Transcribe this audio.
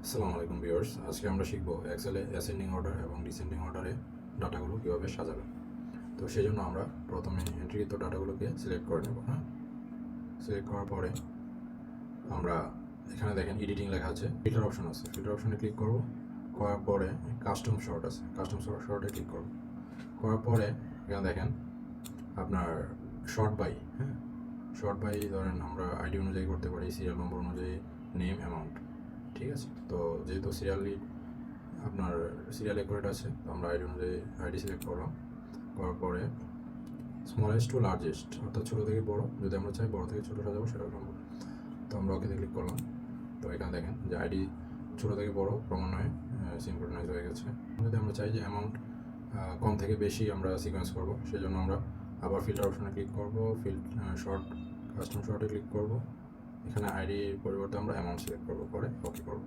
আসসালামু আলাইকুম ভিউয়ার্স, আজকে আমরা শিখব এক্সেলে অ্যাসেন্ডিং অর্ডার এবং ডিসেন্ডিং অর্ডারে ডাটাগুলো কীভাবে সাজাবেন। তো সেই জন্য আমরা প্রথমে এন্ট্রিকৃত ডাটাগুলোকে সিলেক্ট করে নেব। সিলেক্ট করার পরে আমরা এখানে দেখেন এডিটিং লেখা আছে, ফিল্টার অপশন আছে, ফিল্টার অপশনে ক্লিক করব। করার পরে কাস্টম শর্ট আছে, কাস্টম শর্টে ক্লিক করব। করার পরে এখানে দেখেন আপনার শর্ট বাই, শর্ট বাই ধরেন আমরা আইডি অনুযায়ী করতে পারি, সিরিয়াল নম্বর অনুযায়ী, নেম, অ্যামাউন্ট। ঠিক আছে, তো যেহেতু আপনার সিরিয়াল অ্যাকুরেট আছে, তো আমরা আইডি অনুযায়ী আইডি সিলেক্ট করলাম। করার পরে স্মলেস্ট টু লার্জেস্ট, অর্থাৎ ছোটো থেকে বড়, যদি আমরা চাই বড় থেকে ছোটো সাজাবো সেটা সম্ভব। তো আমরা ওকে ক্লিক করলাম। তো এখানে দেখেন যে আইডি ছোটো থেকে বড় ক্রমান্বয়ে সিনক্রোনাইজ হয়ে গেছে। যদি আমরা চাই যে অ্যামাউন্ট কম থেকে বেশি আমরা সিকোয়েন্স করবো, সেই জন্য আমরা আবার ফিল্টার অপশনে ক্লিক করবো, কাস্টম শর্টে ক্লিক করবো। এখানে আইডির পরিবর্তে আমরা অ্যামাউন্ট সিলেক্ট করবো, পরে ওকে করবো।